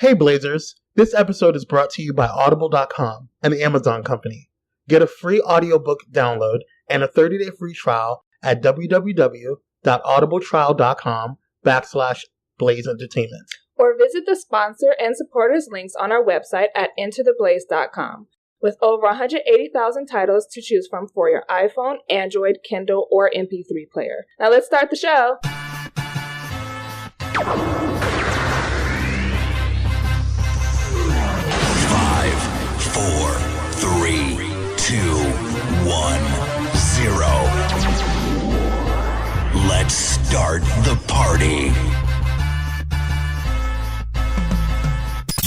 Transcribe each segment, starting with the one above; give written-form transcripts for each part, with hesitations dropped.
Hey Blazers, this episode is brought to you by Audible.com and the Amazon Company. Get a free audiobook download and a 30-day free trial at www.audibletrial.com/Blaze Entertainment. Or visit the sponsor and supporters links on our website at intotheblaze.com. With over 180,000 titles to choose from for your iPhone, Android, Kindle, or MP3 player. Now let's start the show. 4, 3, 2, 1, 0. Let's start the party.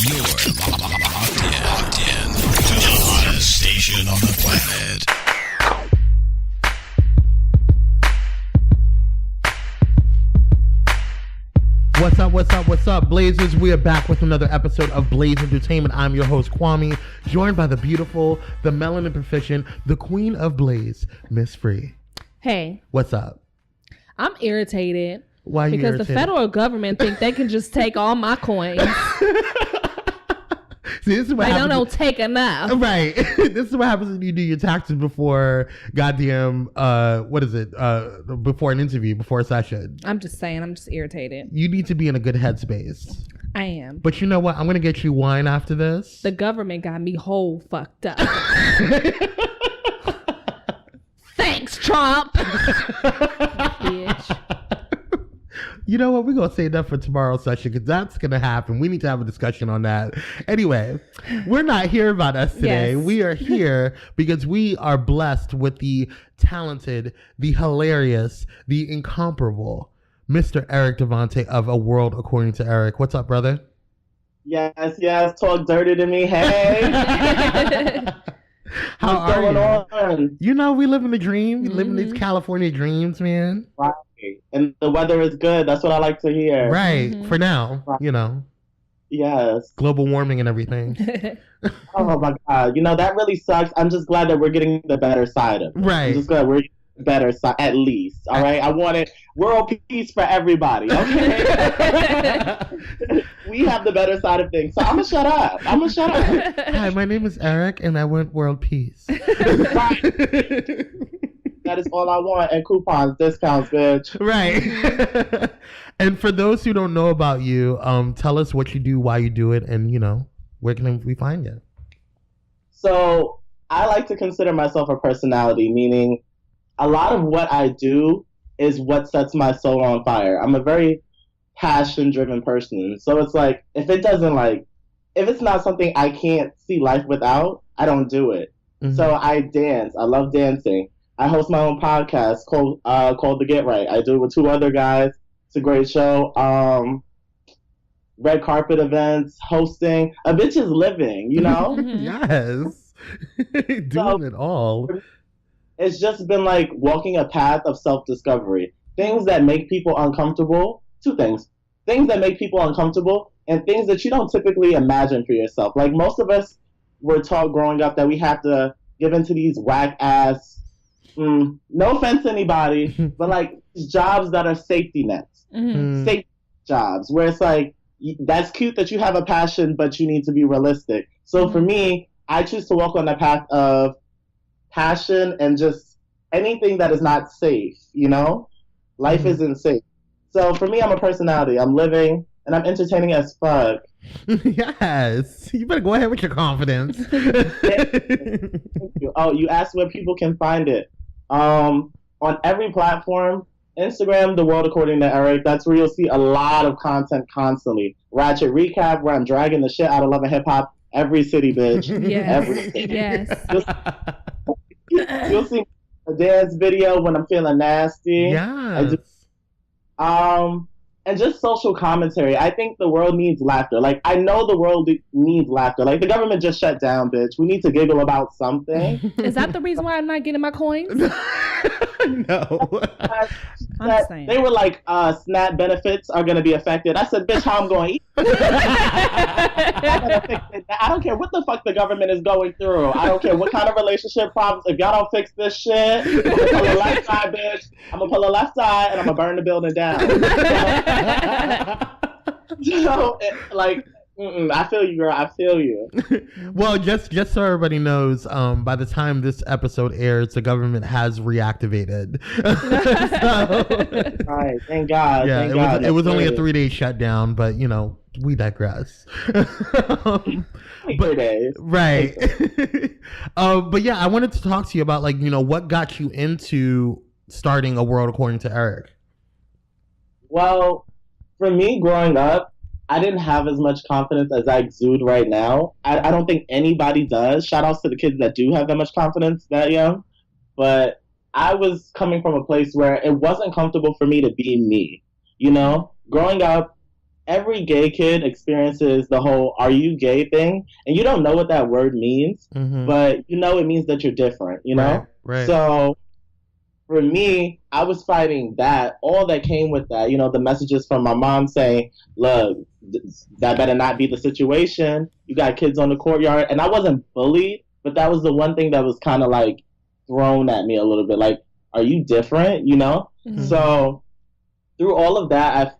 You're locked in to the hottest station on the planet. What's up, Blazers? We are back with another episode of Blaze Entertainment. I'm your host, Kwame, joined by the beautiful, the melanin proficient, the queen of Blaze, Miss Free. Hey. What's up? I'm irritated. Why are you Because irritated? the federal government think they can just take all my coins. See, this is what they don't take enough. Right. This is what happens when you do your taxes before goddamn, before an interview, before a session. I'm just saying, I'm just irritated. You need to be in a good headspace. I am. But you know what? I'm going to get you wine after this. The government got me whole fucked up. Thanks, Trump. Bitch. You know what? We're going to save that for tomorrow's session because that's going to happen. We need to have a discussion on that. Anyway, we're not here about us today. Yes. We are here because we are blessed with the talented, the hilarious, the incomparable Mr. Eric Devontae of A World According to Eric. What's up, brother? Yes. Talk dirty to me. Hey. How What's going on? You know, we live in the dream. We live in these California dreams, man. Right. And the weather is good. That's what I like to hear. Right. For now, you know. Yes. Global warming and everything. Oh, my God. You know, that really sucks. I'm just glad that we're getting the better side of it. Right. I'm just glad we're getting the better side, at least. All right? I want it. World peace for everybody, okay? We have the better side of things. So I'm going to shut up. Hi, my name is Eric, and I want world peace. Right. That is all I want. And coupons, discounts, bitch. Right. And for those who don't know about you, tell us what you do, why you do it, and, you know, where can we find you? So I like to consider myself a personality, meaning a lot of what I do is what sets my soul on fire. I'm a very passion-driven person. So it's like, if it's not something I can't see life without, I don't do it. Mm-hmm. So I dance. I love dancing. I host my own podcast called The Get Right. I do it with 2 other guys. It's a great show. Red carpet events, hosting. A bitch is living, you know? Yes. Doing it all. It's just been like walking a path of self-discovery. Things that make people uncomfortable. 2 things. Things that make people uncomfortable and things that you don't typically imagine for yourself. Like most of us were taught growing up that we have to give into these whack-ass, no offense to anybody, but like jobs that are safety nets. Safety jobs where it's like, that's cute that you have a passion, but you need to be realistic. So for me, I choose to walk on the path of passion and just anything that is not safe, you know? Life isn't safe. So for me, I'm a personality. I'm living and I'm entertaining as fuck. Yes. You better go ahead with your confidence. Thank you. Oh, you asked where people can find it. On every platform, Instagram, The World According to Eric. That's where you'll see a lot of content constantly. Ratchet Recap, where I'm dragging the shit out of Love and Hip Hop. Every city, bitch. Yes. Every city. Yes. You'll see a dance video when I'm feeling nasty. Yeah. And just social commentary. I think the world needs laughter. Like, I know the world needs laughter. Like, the government just shut down, bitch. We need to giggle about something. Is that the reason why I'm not getting my coins? No. They were like, SNAP benefits are going to be affected. I said, bitch, how I'm going to eat? I don't care what the fuck the government is going through. I don't care what kind of relationship problems. If y'all don't fix this shit, I'm going to pull a left side, bitch. I'm going to pull a left side and I'm going to burn the building down. So, like, I feel you, girl. I feel you. Well, just so everybody knows, by the time this episode airs, the government has reactivated. All right, thank God. Yeah, thank God. it was only a That's 3-day shutdown, but we digress. great. 3 days. Right. But yeah, I wanted to talk to you about what got you into starting A World According to Eric. Well, for me, growing up, I didn't have as much confidence as I exude right now. I don't think anybody does. Shout outs to the kids that do have that much confidence that young. But I was coming from a place where it wasn't comfortable for me to be me. Growing up, every gay kid experiences the whole "are you gay" thing, and you don't know what that word means, but it means that you're different. Right. So for me, I was fighting that, all that came with that. The messages from my mom saying, "Look, that better not be the situation. You got kids on the courtyard," and I wasn't bullied, but that was the one thing that was kind of like thrown at me a little bit. Like, are you different? So through all of that, I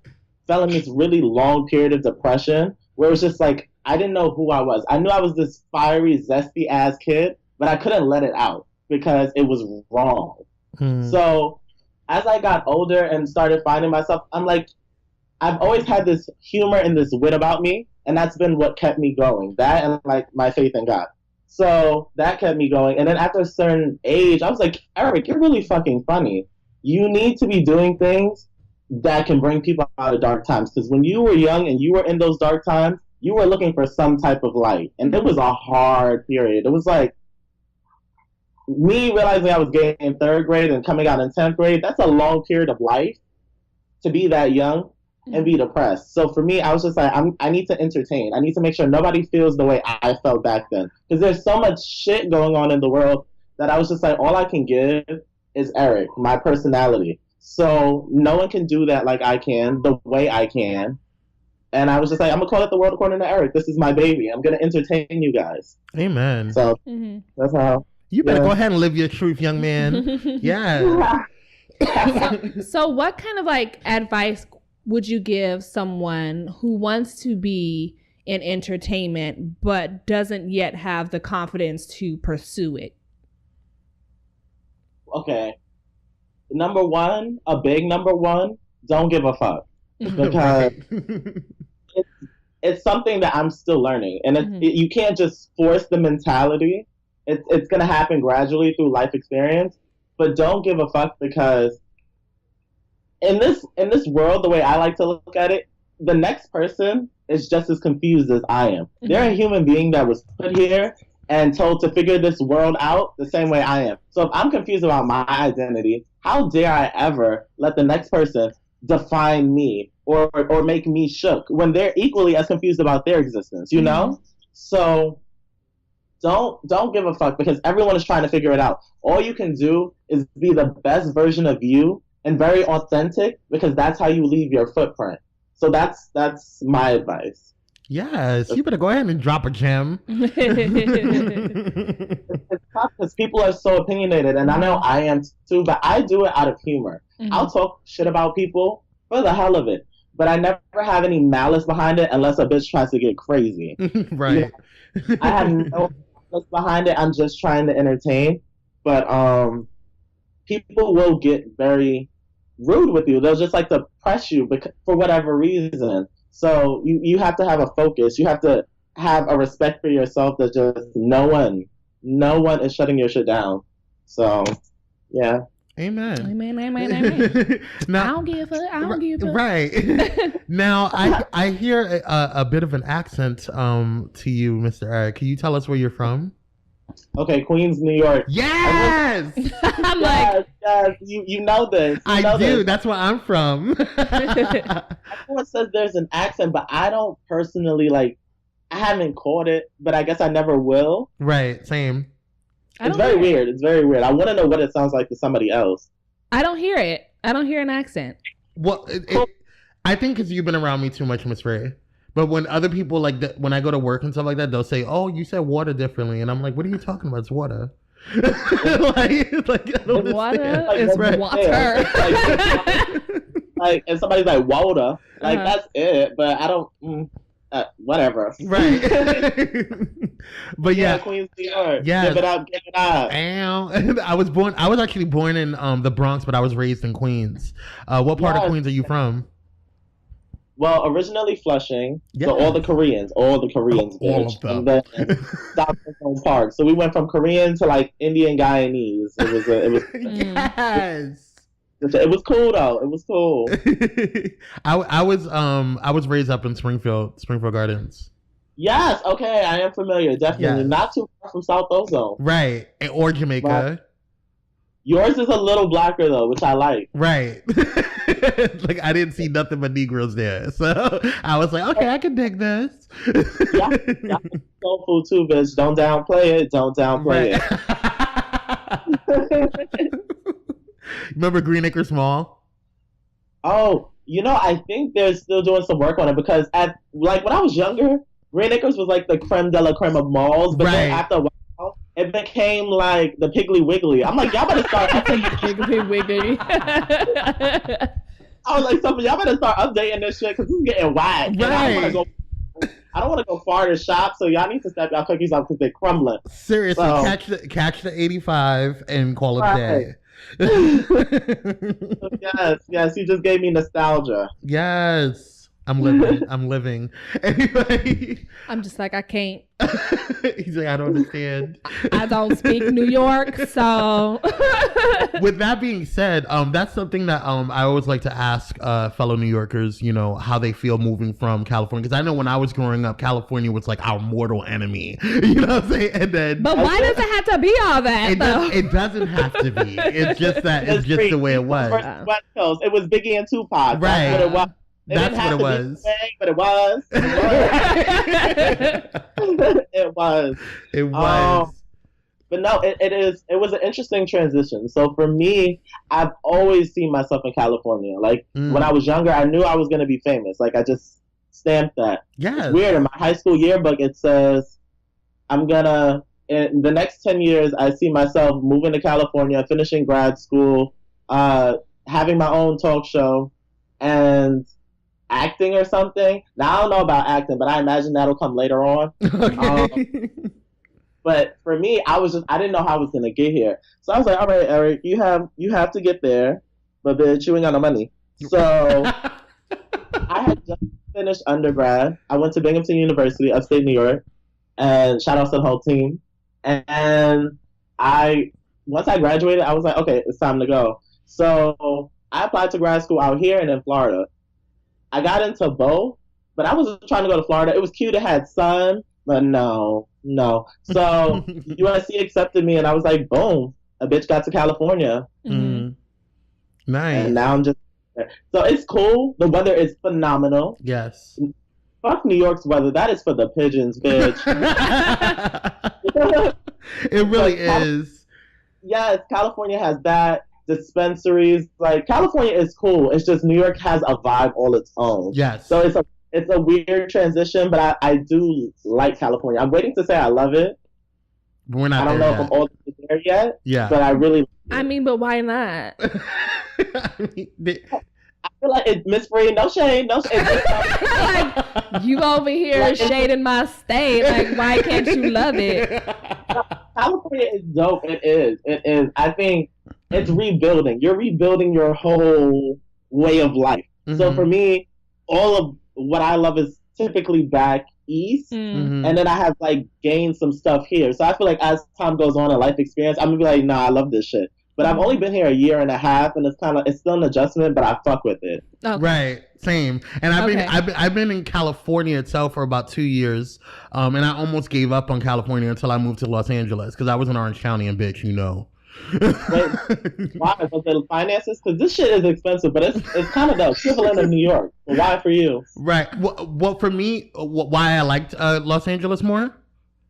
fell in this really long period of depression where it was just like, I didn't know who I was. I knew I was this fiery, zesty ass kid, but I couldn't let it out because it was wrong. So as I got older and started finding myself, I'm like, I've always had this humor and this wit about me, and that's been what kept me going. That and like my faith in God. So that kept me going. And then after a certain age, I was like, Eric, you're really fucking funny. You need to be doing things that can bring people out of dark times. Because when you were young and you were in those dark times, you were looking for some type of light. And it was a hard period. It was like me realizing I was gay in 3rd grade and coming out in 10th grade. That's a long period of life to be that young and be depressed. So for me, I was just like, I need to entertain. I need to make sure nobody feels the way I felt back then. Because there's so much shit going on in the world that I was just like, all I can give is Eric, my personality. So no one can do that like I can, the way I can. And I was just like, I'm going to call it The World According to Eric. This is my baby. I'm going to entertain you guys. Amen. So that's how. You better go ahead and live your truth, young man. Yeah. So what kind of advice would you give someone who wants to be in entertainment but doesn't yet have the confidence to pursue it? Okay. Number one, a big number one, don't give a fuck. Because it's something that I'm still learning. And you can't just force the mentality. It's going to happen gradually through life experience. But don't give a fuck, because in this world, the way I like to look at it, the next person is just as confused as I am. They're a human being that was put here and told to figure this world out the same way I am. So if I'm confused about my identity, how dare I ever let the next person define me or make me shook when they're equally as confused about their existence, So don't give a fuck, because everyone is trying to figure it out. All you can do is be the best version of you and very authentic, because that's how you leave your footprint. So that's my advice. Yes, you better go ahead and drop a gem. It's tough because people are so opinionated, and I know I am too, but I do it out of humor. I'll talk shit about people for the hell of it, but I never have any malice behind it unless a bitch tries to get crazy. Right. I have no malice behind it. I'm just trying to entertain, but people will get very rude with you. They'll just like to press you for whatever reason. So you have to have a focus. You have to have a respect for yourself that just no one is shutting your shit down. So, yeah. Amen. Now, I don't give a. Right. Now, I hear a bit of an accent to you, Mr. Eric. Can you tell us where you're from? Okay, Queens, New York. Yes! I'm yes, you know this. I do. That's where I'm from. Everyone says there's an accent, but I don't personally I haven't caught it, but I guess I never will. Right, same. It's very weird. It's very weird. I want to know what it sounds like to somebody else. I don't hear it. I don't hear an accent. Well, I think because you've been around me too much, Miss Ray. But when other people when I go to work and stuff like that, they'll say, "Oh, you said water differently," and I'm like, "What are you talking about? It's water." I don't water understand. is Right. water. And somebody's like water, that's it. But I don't. whatever. Right. But yeah, Queens, New York. Yes. Give it up, give it up. And I was actually born in the Bronx, but I was raised in Queens. What part of Queens are you from? Well, originally Flushing, Yes. so all the Koreans, bitch. All of them. And then South Central Park. So we went from Korean to like Indian Guyanese. It was Yes. It was cool though. It was cool. I was raised up in Springfield Gardens. Yes, okay, I am familiar. Definitely Yes. not too far from South Ozone. Right. Or Jamaica. Right. Yours is a little blacker though, which I like. Right. Like I didn't see nothing but Negroes there. So I was like, okay, I can dig this. Yeah, soul food too, bitch. Don't downplay it. Don't downplay it. Remember Green Acres Mall? Oh, I think they're still doing some work on it because when I was younger, Green Acres was like the creme de la creme of malls, but then after a while, it became like the Piggly Wiggly. I'm like, y'all better start Piggly Wiggly. I was like, y'all better start updating this shit because this is getting wide. Right. I don't want to go far to shop, so y'all need to step y'all cookies up because they're crumbling. Seriously, So, catch the 85 and call it a day. Yes, you just gave me nostalgia. Yes. I'm living. Anyway. I'm just like, I can't. He's like, I don't understand. I don't speak New York, so. With that being said, that's something that I always like to ask fellow New Yorkers, how they feel moving from California. Because I know when I was growing up, California was like our mortal enemy. You know what I'm saying? And then, but why does it have to be all that, though? It doesn't have to be. It's just that it's just the way it was. West Coast. It was Biggie and Tupac. Right. That's what it was. That's what it was. But it was. It was. It was. But no, it was an interesting transition. So for me, I've always seen myself in California. Like when I was younger, I knew I was going to be famous. Like I just stamped that. Yeah. It's weird. In my high school yearbook, it says, in the next 10 years, I see myself moving to California, finishing grad school, having my own talk show, and acting or something. Now I don't know about acting, but I imagine that'll come later on. Okay. But for me, I didn't know how I was gonna get here. So I was like, all right, Eric, you have to get there, but bitch, you ain't got no money. So I had just finished undergrad. I went to Binghamton University, upstate New York, and shout out to the whole team. And once I graduated, I was like, okay, it's time to go. So I applied to grad school out here and in Florida. I got into both, but I was trying to go to Florida. It was cute. It had sun, but no. So USC accepted me, and I was like, boom, a bitch got to California. Mm-hmm. Nice. And now I'm just there. So it's cool. The weather is phenomenal. Yes. Fuck New York's weather. That is for the pigeons, bitch. It really is. Yes, California has that. Dispensaries. Like, California is cool. It's just New York has a vibe all its own. Yes. So it's a weird transition, but I do like California. I'm waiting to say I love it. But we're not. I don't know if I'm all there yet. Yeah. But I really. But why not? I feel like it's Miss Free. No shade. Like, you over here shading my state. Like, why can't you love it? California is dope. It is. I think it's rebuilding. You're rebuilding your whole way of life. Mm-hmm. So for me, all of what I love is typically back east, and then I have like gained some stuff here. So I feel like as time goes on in life experience, I'm gonna be like, nah, I love this shit. But I've only been here a year and a half, and it's still an adjustment, but I fuck with it. Okay. Right, same. And I've been in California itself for about 2 years, and I almost gave up on California until I moved to Los Angeles because I was in Orange County and bitch, Wait, why? Was it finances? Because this shit is expensive, but it's kind of the equivalent of New York. But why for you? Right. Well, for me, why I liked Los Angeles more?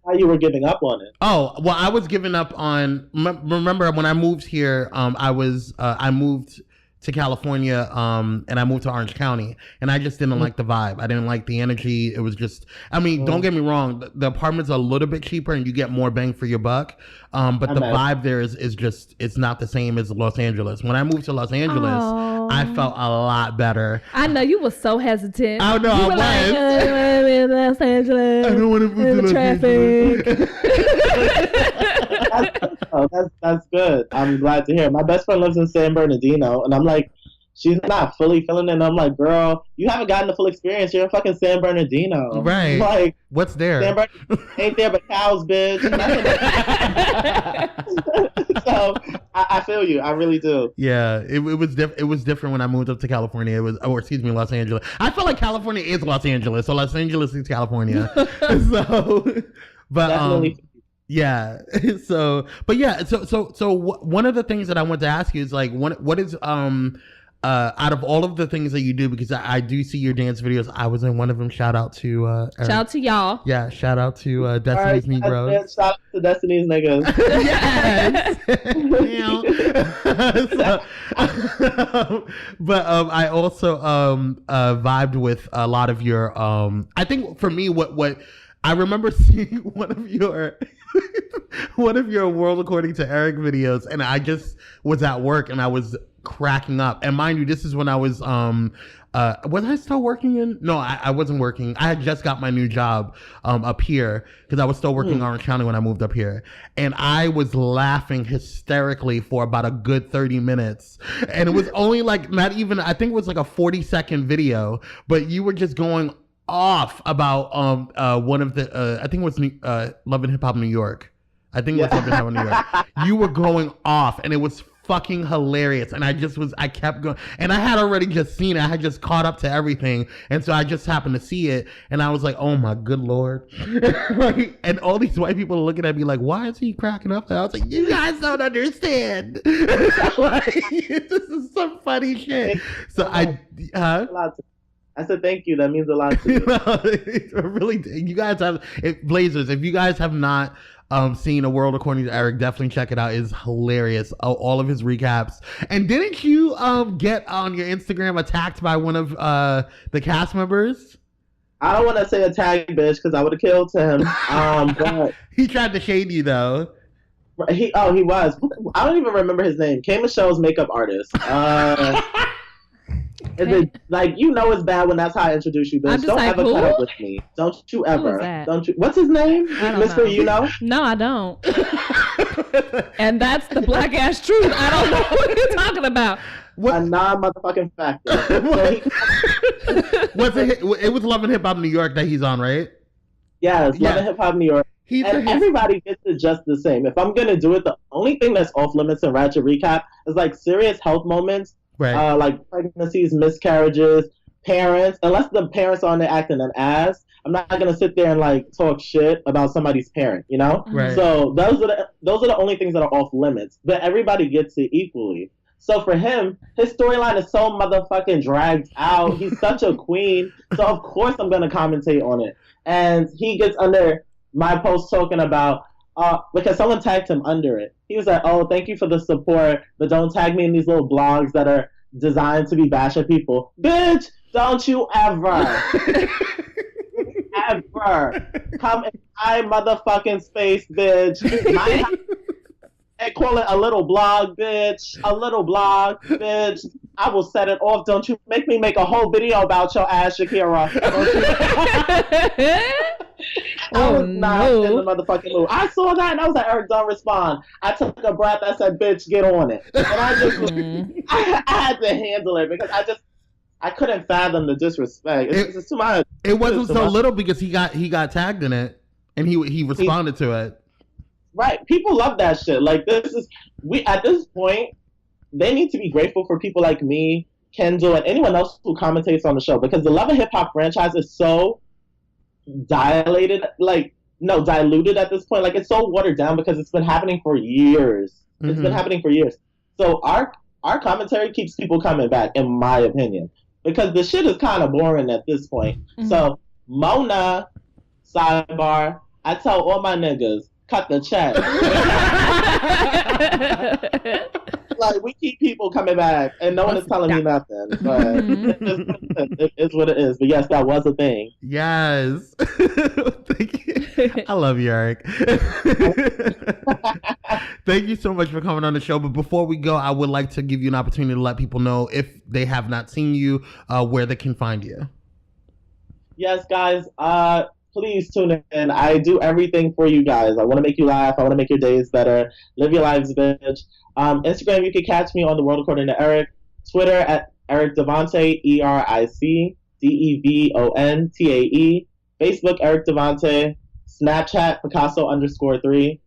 Why you were giving up on it? Oh, well, I was giving up on. Remember when I moved here? I moved to California, and I moved to Orange County, and I just didn't like the vibe. I didn't like the energy. It was just, I mean, don't get me wrong, the apartments are a little bit cheaper and you get more bang for your buck. But the vibe there is just, it's not the same as Los Angeles. When I moved to Los Angeles, I felt a lot better. I know you were so hesitant. I know I was. Like, in Los Angeles. I don't want to move to Los traffic. That's good. I'm glad to hear. My best friend lives in San Bernardino, and I'm like, she's not fully feeling it. And I'm like, girl, you haven't gotten the full experience. You're in fucking San Bernardino. Right. Like, what's there? San Bernardino ain't there but cows, bitch. So I feel you. I really do. Yeah, it was different when I moved up to California. Los Angeles. I feel like California is Los Angeles, so Los Angeles is California. So, but definitely. Yeah. So one of the things that I want to ask you is like, what is out of all of the things that you do, because I do see your dance videos. I was in one of them. Shout out to Eric. Shout out to y'all. Yeah, shout out to Destiny's Negroes. Shout out to Destiny's niggas. Yes. But I also vibed with a lot of your I think for me what I remember seeing one of your World According to Eric videos, and I just was at work and I was cracking up. And mind you, this is when I was I still working in? No, I wasn't working. I had just got my new job up here because I was still working in Orange County when I moved up here. And I was laughing hysterically for about a good 30 minutes. And it was only like, not even, I think it was like a 40-second video, but you were just going off about one of the, I think it was Love and Hip Hop New York. I think it was Love and Hip Hop New York. You were going off and it was fucking hilarious, and I kept going, and I had already just seen it. I had just caught up to everything, and so I just happened to see it, and I was like, oh my good lord. Like, and all these white people are looking at me like, why is he cracking up? And I was like, you guys don't understand. Like, this is some funny shit. So I said thank you. That means a lot to you. Really, you guys have Blazers. If you guys have not seen A World According to Eric, definitely check it out. It's hilarious. All of his recaps. And didn't you get on your Instagram attacked by one of the cast members? I don't want to say attack, bitch, because I would have killed him. But he tried to shade you though. He was. I don't even remember his name. K Michelle's makeup artist. Is it like, you know it's bad when that's how I introduce you, bitch? Don't ever cut up with me. Don't you ever. Don't you? What's his name? Mr. You know? No, I don't. And that's the black ass truth. I don't know what you're talking about. A non-motherfucking factor. It was Love and Hip Hop New York that he's on, right? Yeah, it's Love and Hip Hop New York. Everybody gets it just the same. If I'm gonna do it, the only thing that's off limits in Ratchet Recap is like serious health moments. Right. Like pregnancies, miscarriages, parents. Unless the parents are on there acting an ass, I'm not gonna sit there and like talk shit about somebody's parent, you know? Right. So those are the only things that are off limits. But everybody gets it equally. So for him, his storyline is so motherfucking dragged out. He's such a queen. So of course I'm gonna commentate on it. And he gets under my post talking about because someone tagged him under it. He was like, oh, thank you for the support, but don't tag me in these little blogs that are designed to be bashing people. Bitch, don't you ever, ever come in my motherfucking space, bitch. And call it a little blog, bitch. A little blog, bitch. I will set it off. Don't you make me make a whole video about your ass, Shakira. I was not in the motherfucking mood. I saw that and I was like, Eric, don't respond. I took a breath. I said, bitch, get on it. And I just, I had to handle it because I couldn't fathom the disrespect. It's too much. It wasn't so little because he got tagged in it and he responded to it. Right. People love that shit. Like, at this point, they need to be grateful for people like me, Kendall, and anyone else who commentates on the show, because the Love and Hip Hop franchise is so diluted at this point. Like, it's so watered down because it's been happening for years. Mm-hmm. It's been happening for years. So our commentary keeps people coming back, in my opinion, because the shit is kind of boring at this point. Mm-hmm. So Mona, sidebar, I tell all my niggas, cut the check. like we keep people coming back, and no one is telling me nothing. But it's what it is. But yes, that was a thing. Yes. Thank you. I love you, Eric. Thank you so much for coming on the show. But before we go, I would like to give you an opportunity to let people know, if they have not seen you, where they can find you. Yes, guys. Please tune in. I do everything for you guys. I want to make you laugh. I want to make your days better. Live your lives, bitch. Instagram, you can catch me on The World According to Eric. Twitter at Eric Devontae, EricDevontae. Facebook, Eric Devontae. Snapchat, Picasso_3.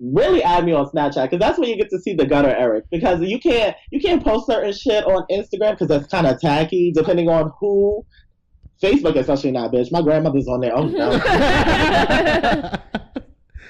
Really add me on Snapchat, because that's when you get to see the gutter Eric. Because you can't post certain shit on Instagram because that's kind of tacky, depending on who. Facebook, especially not, bitch. My grandmother's on there. Oh no.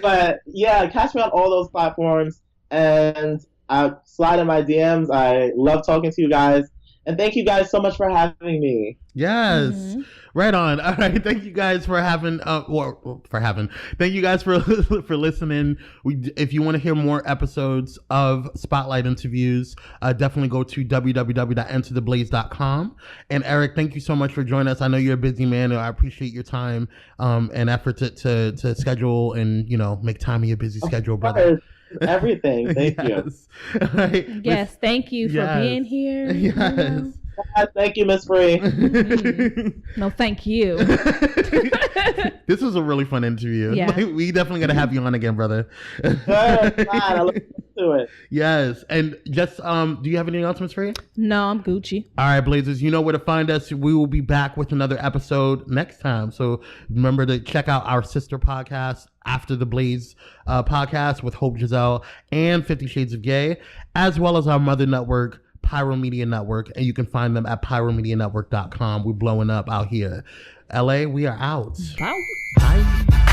But yeah, catch me on all those platforms, and I slide in my DMs. I love talking to you guys, and thank you guys so much for having me. Yes. Right on. All right. Thank you guys for having, thank you guys for listening. If you want to hear more episodes of Spotlight interviews, definitely go to www.entertheblaze.com. And Eric, thank you so much for joining us. I know you're a busy man, and I appreciate your time, and effort to schedule and, make time in your busy schedule, brother. Everything. Thank you. Right. Yes. Thank you for being here. Yes. Thank you, Miss Free. No, thank you. This was a really fun interview. Yeah. We definitely got to have you on again, brother. Good. I look forward to it. Yes. And just, do you have any announcements for you? No, I'm Gucci. All right, Blazers, you know where to find us. We will be back with another episode next time. So remember to check out our sister podcast, After the Blaze podcast, with Hope Giselle and 50 Shades of Gay, as well as our mother network, Pyro Media Network, and you can find them at pyromedianetwork.com. We're blowing up out here. LA, we are out. Bye. Bye.